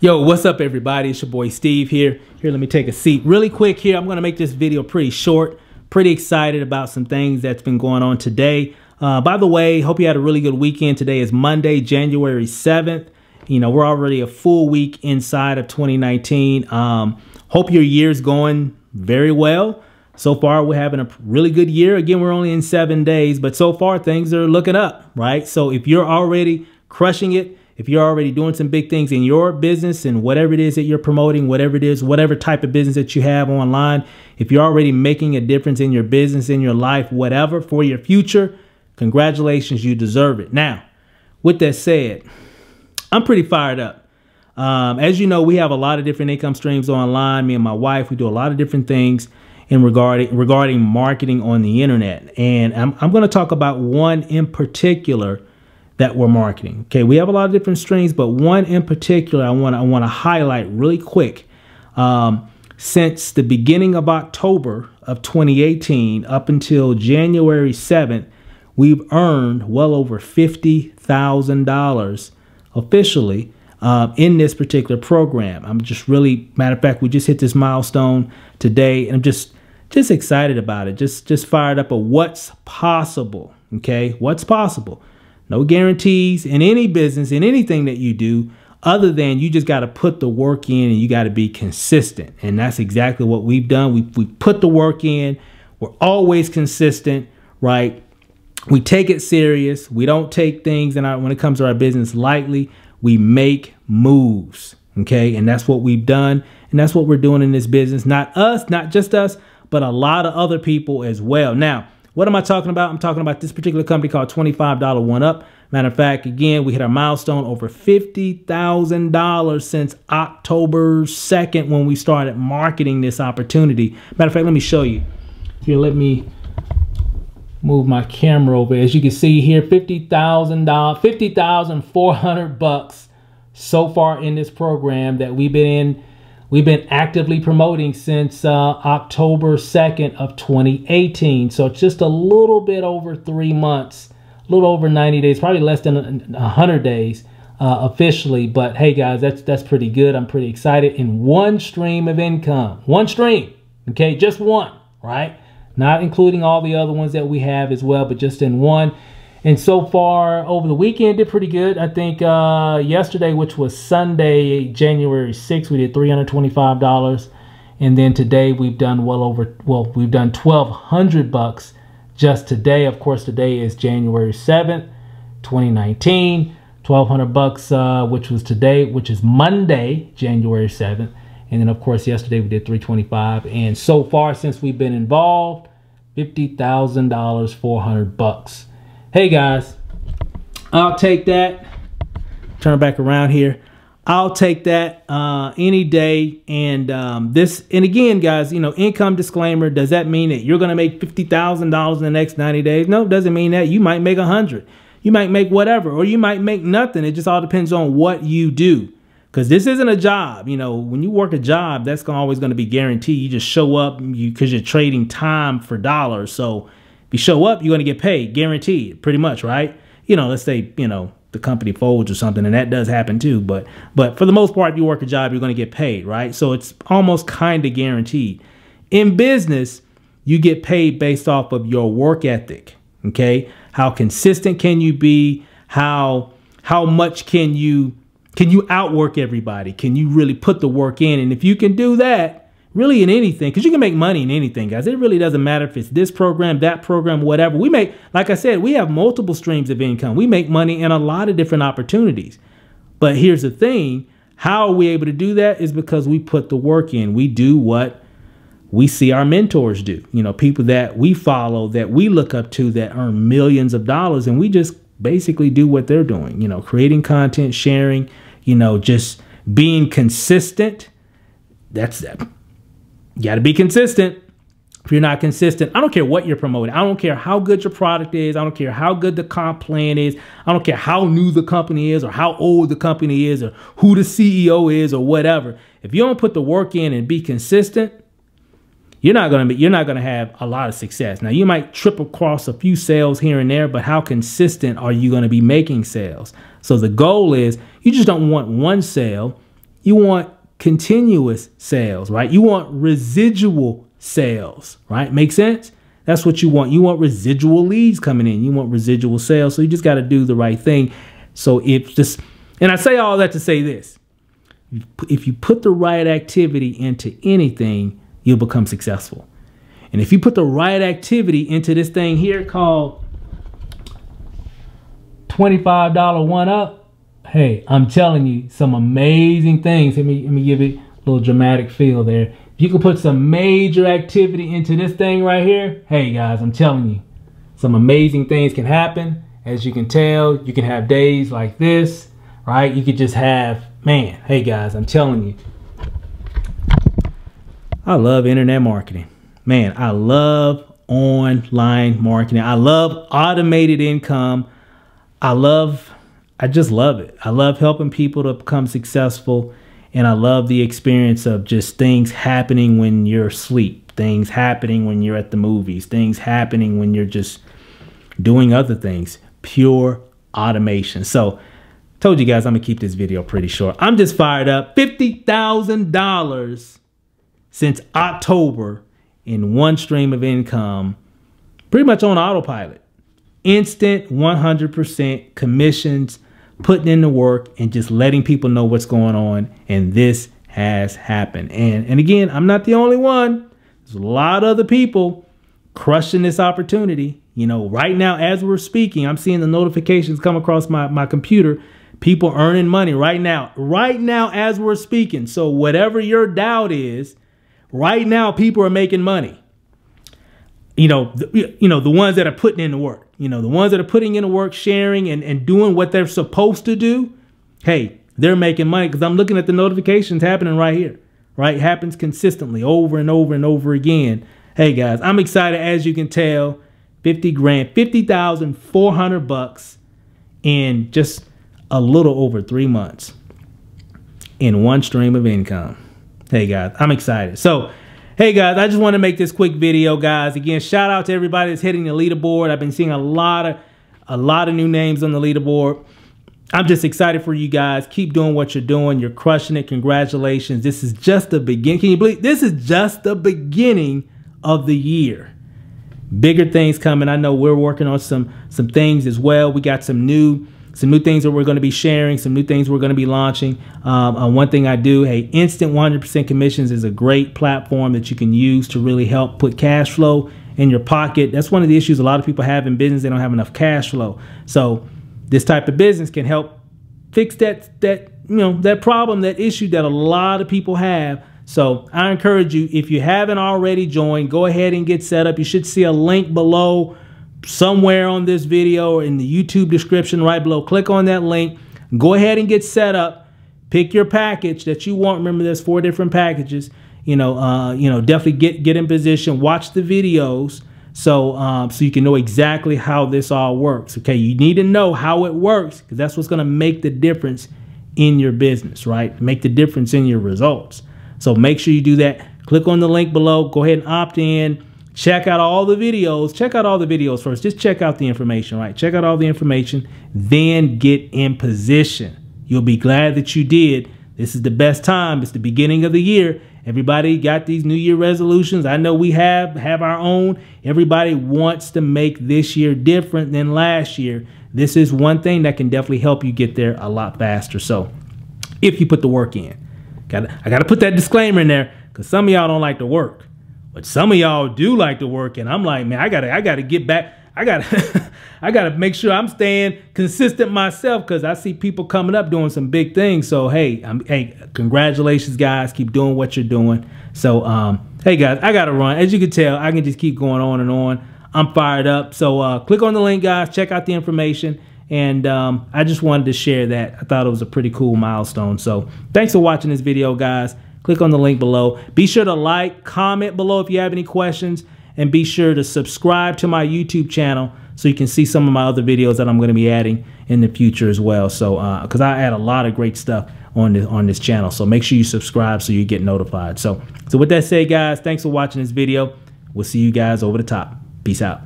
Yo, what's up everybody? It's your boy Steve here. Let me take a seat really quick here. I'm gonna make this video pretty short. Pretty excited about some things that's been going on today. By the way, hope you had a really good weekend. Today is Monday, January 7th. You know, we're already a full week inside of 2019. Hope your year's going very well. So far, we're having a really good year. Again, we're only in 7 days, but so far things are looking up, right? So if you're already crushing it, if you're already doing some big things in your business and whatever it is that you're promoting, whatever it is, whatever type of business that you have online, if you're already making a difference in your business, in your life, whatever, for your future, congratulations, you deserve it. Now, with that said, I'm pretty fired up. As you know, we have a lot of different income streams online. Me and my wife, we do a lot of different things regarding marketing on the internet. And I'm going to talk about one in particular that we're marketing. Okay, we have a lot of different streams, but one in particular I want to highlight really quick. Since the beginning of October of 2018 up until January 7th, we've earned well over $50,000 officially in this particular program. I'm just really, matter of fact, we just hit this milestone today, and I'm just excited about it. Just fired up of what's possible. Okay, what's possible. No guarantees in any business, in anything that you do, other than you just got to put the work in and you got to be consistent. And that's exactly what we've done. We put the work in. We're always consistent, right? We take it serious. We don't take things when it comes to our business lightly. We make moves, okay? And that's what we've done. And that's what we're doing in this business. Not us, not just us, but a lot of other people as well. Now, what am I talking about? I'm talking about this particular company called $25 1UP. Matter of fact, again, we hit our milestone over $50,000 since October 2nd when we started marketing this opportunity. Matter of fact, let me show you. Here, let me move my camera over. As you can see here, $50,400 so far in this program that we've been in. We've been actively promoting since October 2nd of 2018. So it's just a little bit over 3 months, a little over 90 days, probably less than 100 days officially. But hey guys, that's pretty good. I'm pretty excited. In one stream of income, one stream, okay, just one, right? Not including all the other ones that we have as well, but just in one. And so far over the weekend did pretty good. I think yesterday, which was Sunday, January 6th, we did $325. And then today we've done we've done $1,200 just today. Of course, today is January 7th, 2019. $1,200, which was today, which is Monday, January 7th. And then of course, yesterday we did $325. And so far since we've been involved, $50,000, $400. Hey guys, I'll take that. Turn back around here. I'll take that any day. And and again, guys, you know, income disclaimer. Does that mean that you're going to make $50,000 in the next 90 days? No, it doesn't mean that. You might make 100. You might make whatever, or you might make nothing. It just all depends on what you do. Because this isn't a job. You know, when you work a job, that's always going to be guaranteed. You just show up because you're trading time for dollars. So you show up, you're going to get paid, guaranteed, pretty much, right? You know, let's say, you know, the company folds or something, and that does happen too. But for the most part, if you work a job, you're going to get paid, right? So it's almost kind of guaranteed. In business, you get paid based off of your work ethic, okay? How consistent can you be? How much can you outwork everybody? Can you really put the work in? And if you can do that, really in anything, because you can make money in anything, guys. It really doesn't matter if it's this program, that program, whatever. We make, like I said, we have multiple streams of income. We make money in a lot of different opportunities. But here's the thing. How are we able to do that is because we put the work in. We do what we see our mentors do. You know, people that we follow, that we look up to, that earn millions of dollars, and we just basically do what they're doing. You know, creating content, sharing, you know, just being consistent. That's that. You got to be consistent. If you're not consistent, I don't care what you're promoting. I don't care how good your product is. I don't care how good the comp plan is. I don't care how new the company is or how old the company is or who the CEO is or whatever. If you don't put the work in and be consistent, you're not going to have a lot of success. Now, you might triple cross a few sales here and there, but how consistent are you going to be making sales? So the goal is you just don't want one sale. You want continuous sales, right? You want residual sales, right? Make sense? That's what you want. You want residual leads coming in. You want residual sales. So you just got to do the right thing. So and I say all that to say this. If you put the right activity into anything, you'll become successful. And if you put the right activity into this thing here called $25 one up, hey, I'm telling you some amazing things. Let me give it a little dramatic feel there. If you can put some major activity into this thing right here, hey guys, I'm telling you, some amazing things can happen. As you can tell, you can have days like this, right? You could just have, man, hey guys, I'm telling you, I love internet marketing. Man, I love online marketing. I love automated income. I just love it. I love helping people to become successful. And I love the experience of just things happening when you're asleep, things happening when you're at the movies, things happening when you're just doing other things, pure automation. So told you guys I'm gonna keep this video pretty short. I'm just fired up. $50,000 since October in one stream of income, pretty much on autopilot. Instant 100% commissions, putting in the work and just letting people know what's going on. And this has happened. And again, I'm not the only one. There's a lot of other people crushing this opportunity. You know, right now, as we're speaking, I'm seeing the notifications come across my computer. People earning money right now as we're speaking. So whatever your doubt is, right now, people are making money. The ones that are putting in the work, the ones that are putting in the work, sharing and doing what they're supposed to do. Hey, they're making money because I'm looking at the notifications happening right here, right? It happens consistently over and over and over again. Hey guys, I'm excited. As you can tell, 50 grand, $50,400 in just a little over 3 months in one stream of income. Hey guys, I'm excited. So, hey guys, I just want to make this quick video, guys. Again, shout out to everybody that's hitting the leaderboard. I've been seeing a lot of new names on the leaderboard. I'm just excited for you guys. Keep doing what you're doing. You're crushing it. Congratulations. This is just the beginning. Can you believe this is just the beginning of the year? Bigger things coming. I know we're working on some things as well. We got some new things that we're going to be sharing, some new things we're going to be launching. One thing I do, hey, instant 100% commissions is a great platform that you can use to really help put cash flow in your pocket. That's one of the issues a lot of people have in business. They don't have enough cash flow. So this type of business can help fix that problem, that issue that a lot of people have. So I encourage you, if you haven't already joined, go ahead and get set up. You should see a link below somewhere on this video or in the YouTube description right below. Click on that link. Go ahead and get set up. Pick your package that you want. Remember, there's 4 different packages. Definitely get in position. Watch the videos so you can know exactly how this all works. Okay, you need to know how it works because that's what's going to make the difference in your business, right? Make the difference in your results. So make sure you do that. Click on the link below. Go ahead and opt in. Check out all the videos. Check out all the videos first. Just check out the information, right? Check out all the information, then get in position. You'll be glad that you did. This is the best time. It's the beginning of the year. Everybody got these New Year resolutions. I know we have our own. Everybody wants to make this year different than last year. This is one thing that can definitely help you get there a lot faster. So if you put the work in, I got to put that disclaimer in there because some of y'all don't like to work. But some of y'all do like to work, and I'm like, man, I gotta get back. I gotta make sure I'm staying consistent myself because I see people coming up doing some big things. So hey, congratulations, guys. Keep doing what you're doing. So hey guys, I gotta run. As you can tell, I can just keep going on and on. I'm fired up. So click on the link, guys. Check out the information. And I just wanted to share that. I thought it was a pretty cool milestone. So thanks for watching this video, guys. Click on the link below. Be sure to like, comment below if you have any questions, and be sure to subscribe to my YouTube channel so you can see some of my other videos that I'm going to be adding in the future as well. So, because I add a lot of great stuff on this channel, so make sure you subscribe so you get notified. So with that said, guys, thanks for watching this video. We'll see you guys over the top. Peace out.